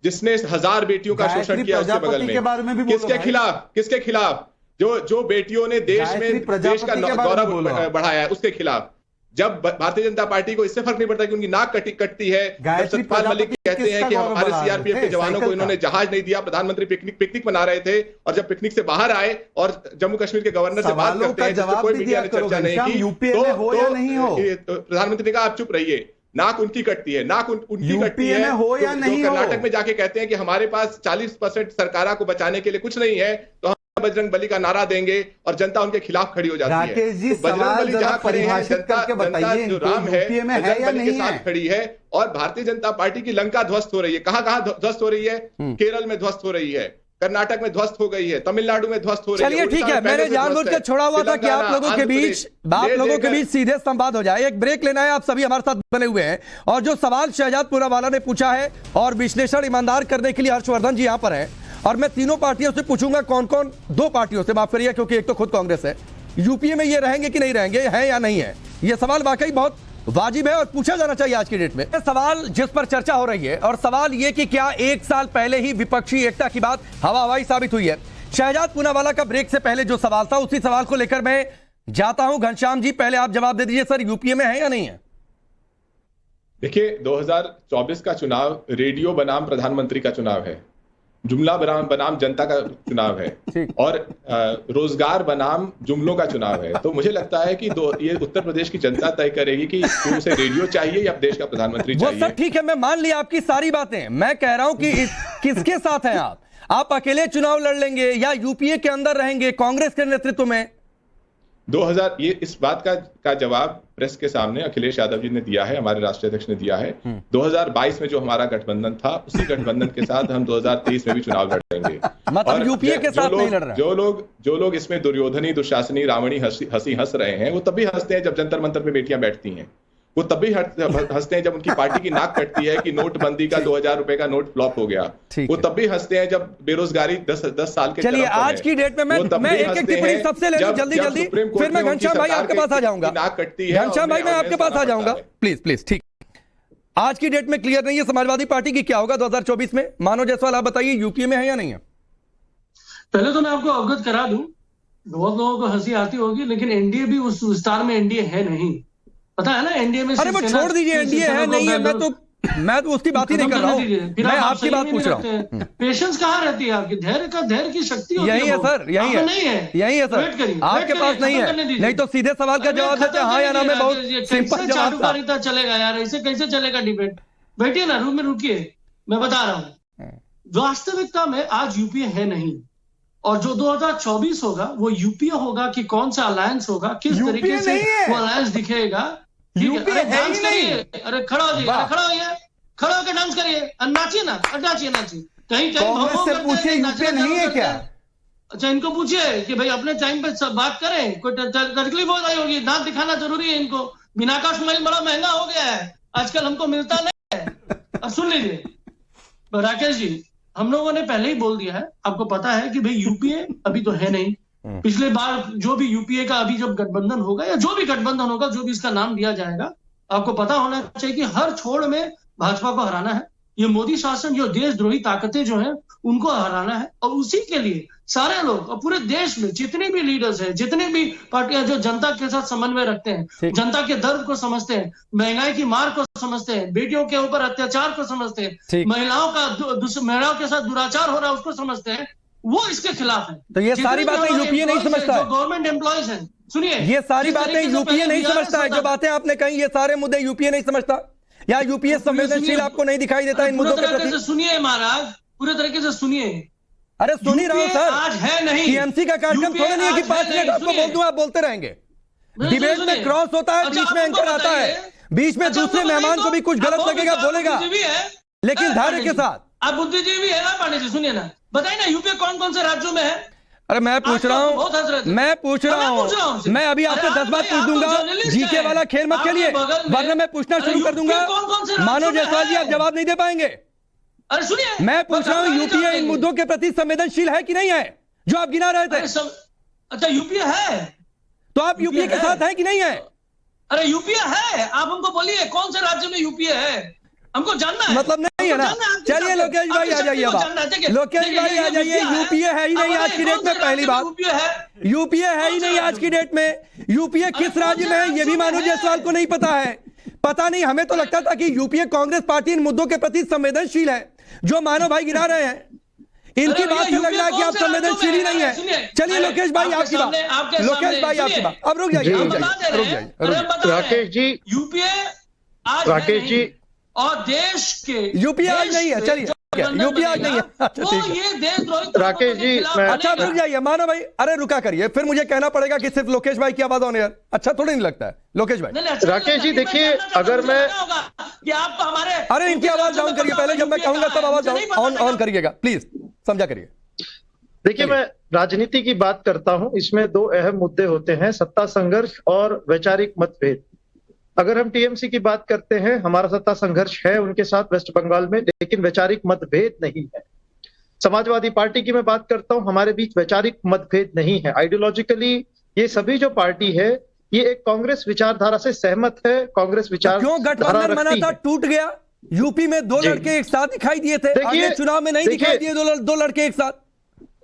जिसने 1000 बेटियों का शोषण किया उसके बगल में। किसके खिलाफ? किसके खिलाफ? जो बेटियों ने देश का गौरव बढ़ाया है उसके खिलाफ। जब भारतीय जनता पार्टी को इससे फर्क नहीं पड़ता कि उनकी नाक कटती है। जब सतपाल मलिक कहते हैं कि हमारे सीआरपीएफ के जवानों को इन्होंने जहाज नहीं दिया, प्रधानमंत्री पिकनिक मना रहे थे, और जब पिकनिक से बाहर आए और जम्मू कश्मीर के गवर्नर से बात करते हैं तो कोई मीडिया ने चर्चा नहीं की, तो प्रधानमंत्री ने कहा आप चुप रहिए। नाक उनकी कटती है, नाक उनकी कटती है। हो या नहीं हो? कर्नाटक में जाके कहते हैं कि हमारे पास 40% सरकारों को बचाने के लिए कुछ नहीं है, तो बजरंग बली का नारा देंगे और जनता उनके खिलाफ खड़ी हो जाती है। राकेश जी, तो बजरंग बली जहां खड़े हैं, जनता जो राम है बजरंग बली के साथ खड़ी है, और भारतीय जनता पार्टी की लंका ध्वस्त हो रही है। कहां ध्वस्त हो रही है? केरल में ध्वस्त हो रही है, कर्नाटक में ध्वस्त हो गई है, तमिलनाडु में ध्वस्त हो रही है। चलिए ठीक है, मैंने जानबूझ के छोड़ा हुआ था कि आप लोगों के बीच सीधे संवाद हो जाए। एक ब्रेक लेना है, आप सभी हमारे साथ बने हुए हैं, और जो सवाल शहजाद पूनावाला ने पूछा है और विश्लेषण ईमानदार करने के लिए हर्षवर्धन जी यहां पर हैं, और मैं तीनों पार्टियों से पूछूंगा, कौन कौन, 2 पार्टियों से माफ करिए क्योंकि एक तो खुद कांग्रेस है, यूपीए में ये रहेंगे कि नहीं रहेंगे, है या नहीं है। ये सवाल वाकई बहुत वाजिब है और पूछा जाना चाहिए आज की डेट में। सवाल जिस पर चर्चा हो रही है, और सवाल ये कि क्या 1 साल पहले ही विपक्षी एकता की बात हवा हवाई साबित हुई है। शहजाद पूनावाला का ब्रेक से पहले जो सवाल था, उसी सवाल को लेकर मैं जाता हूं। घनश्याम जी पहले आप जवाब दे दीजिए, सर यूपीए में है या नहीं है? देखिए, 2024 का चुनाव रेडियो बनाम प्रधानमंत्री का चुनाव है, जुमला बनाम जनता का चुनाव है, और रोजगार बनाम जुमलों का चुनाव है। तो मुझे लगता है कि ये उत्तर प्रदेश की जनता तय करेगी कि उसे रेडियो चाहिए या देश का प्रधानमंत्री चाहिए। वो सब ठीक है, मैं मान लिया आपकी सारी बातें। मैं कह रहा हूं कि किसके साथ हैं आप अकेले चुनाव लड़ लेंगे या यूपीए के अंदर रहेंगे कांग्रेस के नेतृत्व में? 2000 ये इस बात का जवाब प्रेस के सामने अखिलेश यादव जी ने दिया है, हमारे राष्ट्रीय अध्यक्ष ने दिया है। 2022 में जो हमारा गठबंधन था, उसी गठबंधन के साथ हम 2023 में भी चुनाव लड़ेंगे। मतलब यूपीए के साथ नहीं लड़ रहे। जो लोग इसमें दुर्योधनी, दुशासनी, रावणी हंसी हंस रहे हैं, वो तभी हंसते हैं जब जंतर मंतर पे बेटियां बैठती हैं। वो तभी हंसते हैं जब उनकी पार्टी की नाक कटती है कि नोटबंदी का 2000 रुपए का नोट फ्लॉप हो गया। वो तभी हंसते हैं जब बेरोजगारी 10 साल के। चलिए, आज की डेट में मैं एक एक टिप्पणी सबसे ले लूं जल्दी, फिर मैं घनश्याम भाई आपके पास आ जाऊंगा। नाक कटती है, घनश्याम भाई मैं आपके पास आ जाऊंगा, प्लीज। ठीक, आज की डेट में क्लियर नहीं है समाजवादी पार्टी की क्या होगा 2024 में। मानो जायसवाल आप बताइए, यूपीए में है या नहीं है? पहले तो मैं आपको अवगत करा दूं, बहुत लोगों को हंसी आती होगी, लेकिन एनडीए भी उस विस्तार में एनडीए है नहीं, पता है ना। एनडीए में अरे वो छोड़ दीजिए, एनडीए है नहीं है, मैं तो उसकी बात ही नहीं कर रहा हूँ, मैं आपकी बात पूछ रहा हूँ। पेशेंस कहाँ रहती है आपकी? धैर्य की शक्ति यही है सर, यही है, यही है सर, आपके पास नहीं है। नहीं तो सीधे सवाल का जवाब देते हाँ या ना में बहुत सिंपल जवाब था। चलेगा यार, ऐसे कैसे चलेगा डिबेट? बैठिए ना, रूम में रुकिए, मैं बता रहा हूँ। वास्तविकता में आज यूपीए है नहीं, और जो 2024 होगा वो यूपीए होगा कि कौन सा अलायंस होगा, किस तरीके से वो अलायंस दिखेगा। यूपीए डांस करिए, अरे खड़ा हो जाइए, खड़ा होकर डांस करिए, नाचिए ना, नाचिए। कहीं पूछिए यूपीए नहीं है क्या? अच्छा, इनको पूछिए कि भाई अपने टाइम पे सब बात करें, कोई तकलीफ हो रही होगी, दांत दिखाना जरूरी है इनको। बिनाका स्माइल बड़ा महंगा हो गया है आजकल, हमको मिलता नहीं है। अब सुन लीजिए राकेश जी, हम लोगों ने पहले ही बोल दिया है, आपको पता है कि भाई यूपीए अभी तो है नहीं। पिछले बार जो भी यूपीए का अभी जब गठबंधन होगा, या जो भी गठबंधन होगा, जो भी इसका नाम दिया जाएगा, आपको पता होना चाहिए कि हर छोड़ में भाजपा को हराना है, ये मोदी शासन, जो देशद्रोही ताकतें जो हैं उनको हराना है। और उसी के लिए सारे लोग और पूरे देश में जितने भी लीडर्स हैं, जितने भी पार्टियां जो जनता के साथ समन्वय रखते हैं, जनता के दर्द को समझते हैं, महंगाई की मार को समझते हैं, बेटियों के ऊपर अत्याचार को समझते हैं, महिलाओं के साथ दुराचार हो रहा है उसको समझते हैं, वो इसके खिलाफ है। तो ये सारी बातें यूपीए नहीं समझता है। गवर्नमेंट एम्प्लॉयज हैं, सुनिए, ये सारी बातें यूपीए नहीं समझता है। जो बातें आपने कही ये सारे मुद्दे यूपीए नहीं समझता, या यूपीए संवेदनशील आपको नहीं दिखाई देता इन मुद्दों के प्रति? सुनिए महाराज, पूरे तरीके से सुनिए। अरे सुन ही रहा हूं सर, आज है नहीं। टीएमसी का कार्यक्रम थोड़ा नहीं है कि 5 मिनट आपको बोल दूं आप बोलते रहेंगे। डिबेट में क्रॉस होता है, बीच में एंकर आता है, बीच में दूसरे मेहमान को भी कुछ गलत लगेगा बोलेगा, लेकिन धैर्य के साथ। आप बुद्धिजीवी है ना पांडे जी, सुनिए ना, बताइए ना यूपी कौन कौन से राज्यों में है? अरे मैं पूछ रहा हूँ, मैं अभी आपसे 10 बात पूछ दूंगा, जीके वाला खेल मत खेलिए, वरना मैं पूछना शुरू कर दूंगा। मानो जायसवाल जी आप जवाब नहीं दे पाएंगे। अरे सुनिए, मैं पूछ रहा हूँ यूपीए इन मुद्दों के प्रति संवेदनशील है कि नहीं है, जो आप गिना रहे थे? अच्छा यूपीए है, तो आप यूपीए के साथ है कि नहीं है? अरे यूपीए है, आप हमको बोलिए कौन से राज्य में यूपीए है, हमको जानना है। मतलब नहीं है ना? चलिए लोकेश भाई आ जाइए, लोकेश भाई आ जाइए। यूपीए है ही नहीं आज की डेट में, पहली बात यूपीए है ही नहीं आज की डेट में। यूपीए किस राज्य में है ये भी मानो जायसवाल को नहीं पता है। पता नहीं, हमें तो लगता था कि यूपीए कांग्रेस पार्टी इन मुद्दों के प्रति संवेदनशील है, जो मानव भाई गिरा रहे हैं। इनकी बात से लग रहा है कि आप संवेदनशील ही नहीं है। चलिए लोकेश भाई आपकी बात, लोकेश भाई आपकी बात। अब रुक जाइए, राकेश जी, यूपीए राकेश जी, और देश के यूपीए आज नहीं है, चलिए यूपीए आज नहीं है, अच्छा ठीक है राकेश जी। अच्छा रुक जाइए मानो भाई, अरे रुका करिए, फिर मुझे कहना पड़ेगा कि सिर्फ लोकेश भाई की आवाज ऑन एयर, अच्छा थोड़ी नहीं लगता है लोकेश भाई। राकेश जी देखिए, अगर मैं हमारे, अरे इनकी आवाज डाउन करिए पहले, जब मैं कहूंगा तब आवाज ऑन करिएगा प्लीज, समझा करिए। देखिए, मैं राजनीति की बात करता हूं, इसमें 2 अहम मुद्दे होते हैं, सत्ता संघर्ष और वैचारिक मतभेद। अगर हम टीएमसी की बात करते हैं, हमारा सत्ता संघर्ष है उनके साथ वेस्ट बंगाल में, लेकिन वैचारिक मतभेद नहीं है। समाजवादी पार्टी की मैं बात करता हूं, हमारे बीच वैचारिक मतभेद नहीं है। आइडियोलॉजिकली ये सभी जो पार्टी है ये एक कांग्रेस विचारधारा से सहमत है, कांग्रेस विचारधारा क्यों गठबंधन बना था, टूट गया? यूपी में 2 लड़के एक साथ दिखाई दिए थे, आगे चुनाव में नहीं दिखाई दिए 2 लड़के एक साथ।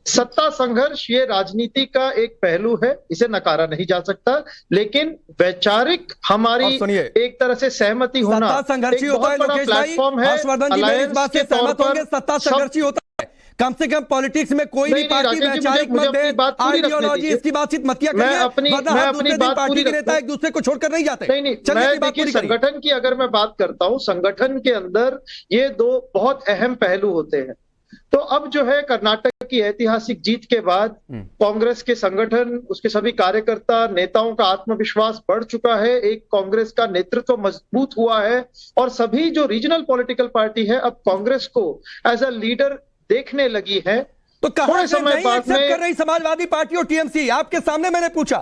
सत्ता संघर्ष ये राजनीति का एक पहलू है, इसे नकारा नहीं जा सकता, लेकिन वैचारिक हमारी एक तरह से सहमति होना सत्ता संघर्ष होता है। लोकेश भाई, हर्षवर्धन जी मेरी इस बात से सहमत होंगे, सत्ता संघर्ष होता है। कम से कम पॉलिटिक्स में कोई भी पार्टी वैचारिक मतभेद, आइडियोलॉजी, इसकी बातचीत मत किया करिए, वरना हर दूसरे दिन पार्टी के नेता एक दूसरे को छोड़कर नहीं जाते। नहीं, देखिए संगठन की अगर मैं बात करता हूं, संगठन के अंदर ये 2 बहुत अहम पहलू होते हैं। तो अब जो है कर्नाटक की ऐतिहासिक जीत के बाद कांग्रेस के संगठन, उसके सभी कार्यकर्ता, नेताओं का आत्मविश्वास बढ़ चुका है, एक कांग्रेस का नेतृत्व मजबूत हुआ है, और सभी जो रीजनल पॉलिटिकल पार्टी है अब कांग्रेस को एज अ लीडर देखने लगी है। तो थोड़े समय बाद में कर रही समाजवादी पार्टी और टीएमसी, आपके सामने मैंने पूछा।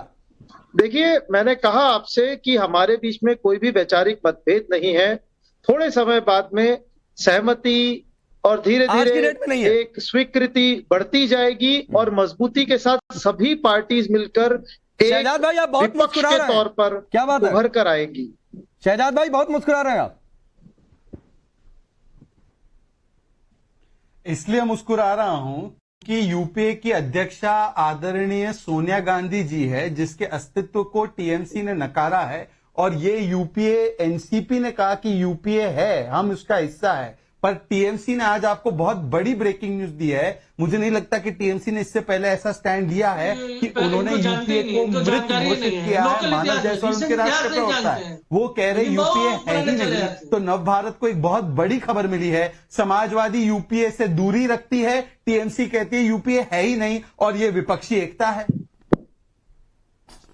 देखिए, मैंने कहा आपसे कि हमारे बीच में कोई भी वैचारिक मतभेद नहीं है। थोड़े समय बाद में सहमति और धीरे धीरे एक स्वीकृति बढ़ती जाएगी, और मजबूती के साथ सभी पार्टीज मिलकर शहजाद भाई आप बहुत मुस्कुरा रहे हैं, तौर पर क्या बात है, उभर कर आएंगी। शहजाद भाई बहुत मुस्कुरा रहे हैं आप। इसलिए मुस्कुरा रहा हूं कि यूपीए की अध्यक्षा आदरणीय सोनिया गांधी जी है, जिसके अस्तित्व को टीएमसी ने नकारा है, और ये यूपीए, एनसीपी ने कहा कि यूपीए है, हम उसका हिस्सा है, पर टीएमसी ने आज आपको बहुत बड़ी ब्रेकिंग न्यूज दी है। मुझे नहीं लगता कि टीएमसी ने इससे पहले ऐसा स्टैंड लिया है कि उन्होंने यूपीए को मृत घोषित किया है। मानव जायसवाल उनके राष्ट्र प्रवक्ता है, वो कह रहे यूपीए है ही नहीं। तो नव भारत को एक बहुत बड़ी खबर मिली है, समाजवादी यूपीए से दूरी रखती है, टीएमसी कहती है यूपीए है ही नहीं, और ये विपक्षी एकता है।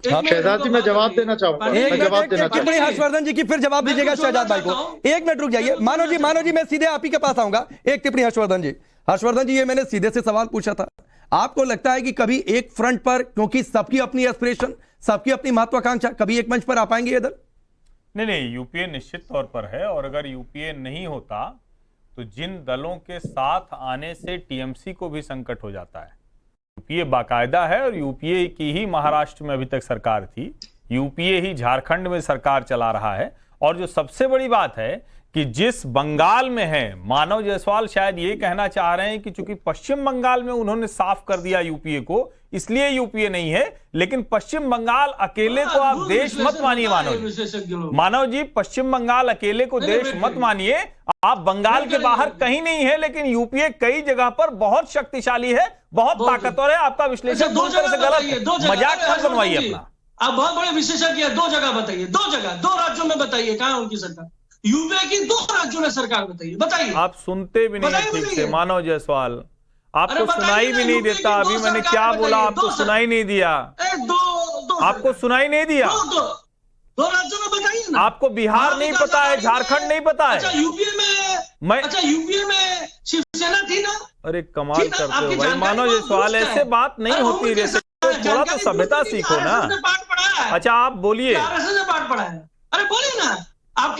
शहजाद जी, मैं जवाब देना चाहूंगा, टिप्पणी हर्षवर्धन जी की, फिर जवाब दीजिएगा शहजाद भाई को। 1 मिनट रुक जाइए, मानो जी मैं सीधे आप ही के पास आऊंगा। एक टिप्पणी हर्षवर्धन जी, ये मैंने सीधे से सवाल पूछा था, आपको लगता है कि कभी एक फ्रंट पर, क्योंकि सबकी अपनी एस्पिरेशन, सबकी अपनी महत्वाकांक्षा, कभी एक मंच पर आ पाएंगे इधर? नहीं, यूपीए निश्चित तौर पर है, और अगर यूपीए नहीं होता तो जिन दलों के साथ आने से टीएमसी को भी संकट हो जाता है। यूपीए बाकायदा है, और यूपीए की ही महाराष्ट्र में अभी तक सरकार थी, यूपीए ही झारखंड में सरकार चला रहा है। और जो सबसे बड़ी बात है कि जिस बंगाल में है, मानव जायसवाल शायद ये कहना चाह रहे हैं कि चूंकि पश्चिम बंगाल में उन्होंने साफ कर दिया यूपीए को, इसलिए यूपीए नहीं है, लेकिन पश्चिम बंगाल अकेले को आप देश मत मानिए। मानव जी, पश्चिम बंगाल अकेले को देश मत मानिए। आप बंगाल के बाहर कहीं नहीं है, लेकिन यूपीए कई जगह पर बहुत शक्तिशाली है, बहुत ताकतवर है। आपका विश्लेषण दो तरह से गलत है, मजाक मत बनवाइए अपना। आप बहुत बड़े विशेषज्ञ हैं, 2 जगह बताइए, 2 जगह, 2 राज्यों में बताइए कहां है उनकी सरकार। यूपीए की 2 राज्यों में सरकार बताइए। आप सुनते भी नहीं ठीक से मानव जायसवाल, आपको सुनाई भी नहीं देता। अभी मैंने क्या बोला आपको सुनाई नहीं दिया, आपको सुनाई नहीं दिया। 2 राज्यों में बताइए ना। आपको बिहार नहीं पता है, झारखंड नहीं पता है। अच्छा यूपीए में शिवसेना थी ना। अरे कमाल करते हो भाई मानव जायसवाल, ऐसे बात नहीं होती। जैसे थोड़ा तो सभ्यता सीखो ना। अच्छा आप बोलिए। पाठ पढ़ा है, अरे बोलिए ना। आप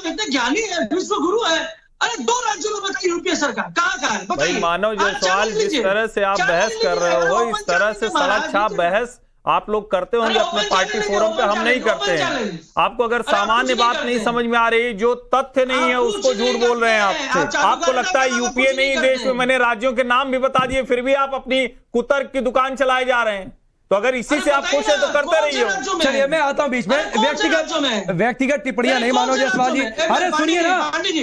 इतने ज्ञानी है, विश्व गुरु है। अरे 2 राज्यों में बताइए यूपीए सरकार कहाँ है भाई। मानव जायसवाल, जिस तरह से आप बहस कर रहे हो, इस तरह से सड़क छाप बहस आप लोग करते होंगे अपने पार्टी फोरम पे, हम नहीं करते हैं। आपको अगर सामान्य बात नहीं समझ में आ रही, जो तथ्य नहीं है उसको झूठ बोल रहे हैं आप। आपको लगता है यूपीए नहीं देश में, मैंने राज्यों के नाम भी बता दिए, फिर भी आप अपनी कुतर्क की दुकान चलाए जा रहे हैं। तो अगर इसी से आप खुश है तो करते रहिए। चलिए मैं आता हूं बीच में। व्यक्तिगत टिप्पणियां नहीं मानव जायसवाल जी। अरे सुनिए ना,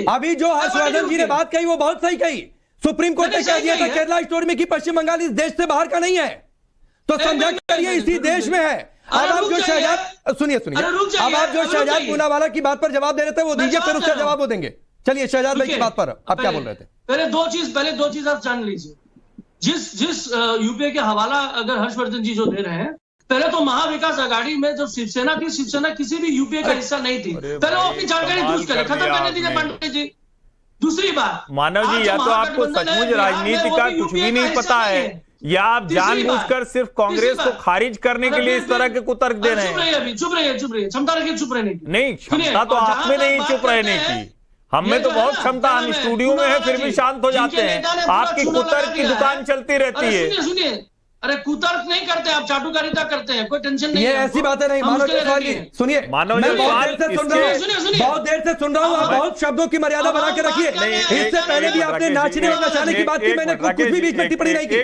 अभी जो हर्षवर्धन जी ने बात कही वो बहुत सही कही। सुप्रीम कोर्ट ने कह दिया था केरला स्टोरी में कि पश्चिम बंगाल इस देश से बाहर का नहीं है, तो समझा करिए इसी देश में है। अब आप जो शहजाद सुनिए, अब आप जो शहजाद पूनावाला की बात पर जवाब दे रहे थे वो दीजिए, फिर उसका जवाब वो देंगे। चलिए शहजाद भाई की बात पर आप क्या बोल रहे थे? पहले दो चीज आप जान लीजिए। जिस यूपीए के हवाला अगर हर्षवर्धन जी जो दे रहे हैं, पहले तो महाविकास आघाड़ी में जो शिवसेना थी, शिवसेना किसी भी यूपीए का हिस्सा नहीं थी। पहले वो अपनी जानकारी दुरुस्त करे, खत्म करने दीजिए पांडे जी। दूसरी बात, मानव जी, या तो आपको सचमुच राजनीति का कुछ भी नहीं पता है, या आप जानबूझकर सिर्फ कांग्रेस को खारिज करने के लिए इस तरह के कुतर्क दे रहे हैं। चुप रहिए, क्षमता रखिए चुप रहने की। नहीं, क्षमता तो आप में नहीं चुप रहने की, हम में तो बहुत क्षमता। हम स्टूडियो में है फिर भी शांत हो जाते हैं। आपकी कुतर्क की दुकान चलती रहती है। सुनिए, अरे कुतर्क नहीं करते आप, चाटुकारिता करते हैं, कोई टेंशन नहीं है। ऐसी बातें नहीं। मानव जायसवाल जी सुनिए, मानव मैं बहुत देर से सुन रहा हूँ, आप बहुत शब्दों की मर्यादा बना के रखिए। इससे पहले भी आपने नाचने और नचाने की बात की, मैंने कुछ भी बीच में टिप्पणी नहीं की।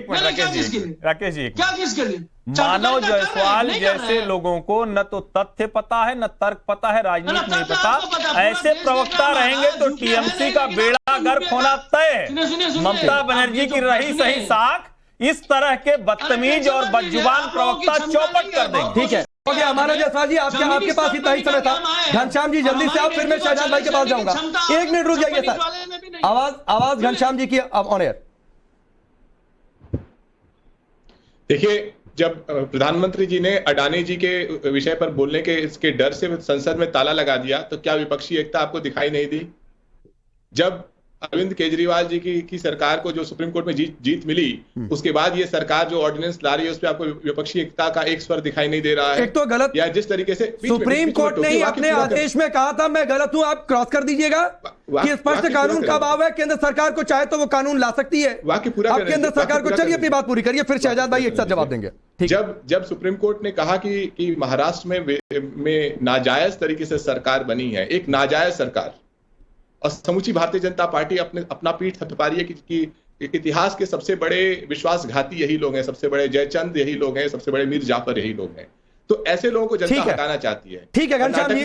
राकेश जी, क्या चीज के लिए? मानव जायसवाल जैसे लोगों को न तो तथ्य पता है, न तर्क पता है, राजनीति नहीं पता। ऐसे प्रवक्ता रहेंगे तो टीएमसी का बेड़ा गर्क होना तय है। ममता बनर्जी की रही सही साख इस तरह के बदतमीज और बदजुबान प्रवक्ता चौपट कर देंगे। ठीक है, हो गया। मानव जायसवाल जी आपके पास इतना ही समय था। घनश्याम जी जल्दी से आप, फिर मैं शहजाद भाई के पास जाऊंगा। 1 मिनट रुक जाइए सर। आवाज घनश्याम जी की अब ऑन एयर। देखिए, जब प्रधानमंत्री जी ने अडानी जी के विषय पर बोलने के इसके डर से संसद में ताला लगा दिया, तो क्या विपक्षी एकता आपको दिखाई नहीं दी? जब अरविंद केजरीवाल जी की सरकार को जो सुप्रीम कोर्ट में जीत मिली, उसके बाद ये सरकार जो ऑर्डिनेंस ला रही है उस पर आपको विपक्षी एकता का एक स्वर दिखाई नहीं दे रहा है। एक तो गलत, या जिस तरीके से सुप्रीम कोर्ट ने ही अपने आदेश में कहा था, मैं गलत हूं, आप क्रॉस कर दीजिएगा कि स्पष्ट कानून का अभाव है। केंद्र सरकार को चाहे तो वो कानून ला सकती है। वाक्य पूरा आप केंद्र सरकार को, चलिए अपनी बात पूरी करिए, फिर शहजाद भाई एक साथ जवाब देंगे। जब सुप्रीम कोर्ट ने कहा कि महाराष्ट्र में नाजायज तरीके से सरकार बनी है, एक नाजायज सरकार, और समूची भारतीय जनता पार्टी अपना पीठ थपथपा रही है कि इतिहास के सबसे बड़े विश्वासघाती यही लोग हैं, सबसे बड़े जयचंद यही लोग हैं, सबसे बड़े मीर जाफर यही लोग हैं। तो ऐसे लोगों को जनता हटाना चाहती है। ठीक है घनश्याम जी,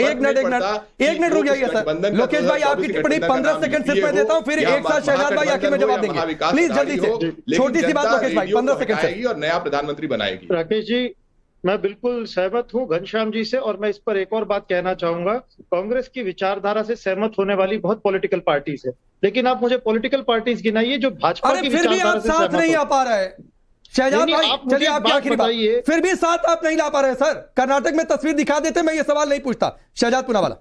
एक मिनट रुक जाइए सर। लोकेश भाई आपकी टिप्पणी 15 सेकंड सिर्फ मैं देता हूं, फिर एक साथ शहजाद भाई आखिर में जवाब देंगे। प्लीज जल्दी से, छोटी सी बात लोकेश भाई, 15 सेकंड से। और नया प्रधानमंत्री बनाएगी। राकेश जी, मैं बिल्कुल सहमत हूं घनश्याम जी से, और मैं इस पर एक और बात कहना चाहूंगा। कांग्रेस की विचारधारा से सहमत होने वाली बहुत पॉलिटिकल पार्टीज है, लेकिन आप मुझे पॉलिटिकल पार्टीज गिनाइए जो भाजपा की विचारधारा से साथ नहीं आ पा रहा है। शहजाद भाई चलिए आपकी आखिरी बात, फिर भी साथ आप नहीं ला पा रहे सर। कर्नाटक में तस्वीर दिखा देते, मैं ये सवाल नहीं पूछता। शहजाद पूनावाला,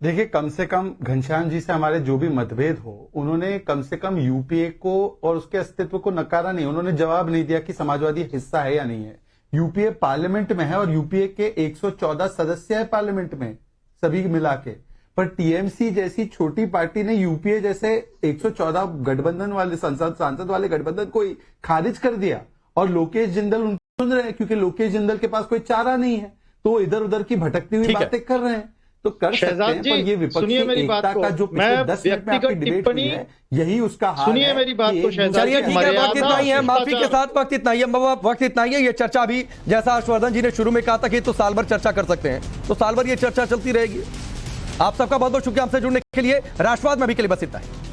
देखिए, कम से कम घनश्याम जी से हमारे जो भी मतभेद हो, उन्होंने कम से कम यूपीए को और उसके अस्तित्व को नकारा नहीं। उन्होंने जवाब नहीं दिया कि समाजवादी हिस्सा है या नहीं है। यूपीए पार्लियामेंट में है और यूपीए के 114 सदस्य है पार्लियामेंट में सभी मिला के, पर टीएमसी जैसी छोटी पार्टी ने यूपीए जैसे 114 गठबंधन वाले सांसद वाले गठबंधन को खारिज कर दिया। और लोकेश जिंदल उनको सुन रहे हैं, क्योंकि लोकेश जिंदल के पास कोई चारा नहीं है। तो इधर उधर की भटकती हुई ठीक है। बातें कर रहे हैं, तो कर सकते शहजाद हैं, जी, पर ये विपक्षी सुनिए मेरी बात एकता को। का जो पिछले मैं 10 मिनट में आपकी व्यक्तिगत डिबेट हुई टिप्पणी- है, यही उसका हाल सुनिए है मेरी बात कि को एक शहजाद चलिए जी, ठीक है, वक्त मर्यादा, इतना ही है, माफी के शिष्टाचार। साथ वक्त इतना ही है, वक्त इतना ही है। ये चर्चा भी जैसा हर्षवर्धन जी ने शुरू में कहा था कि तो साल भर चर्चा कर सकते हैं, तो साल भर ये चर्चा चलती रहेगी। आप सबका बहुत बहुत शुक्रिया हमसे जुड़ने के लिए। राष्ट्रवाद में अभी के लिए बस इतना ही।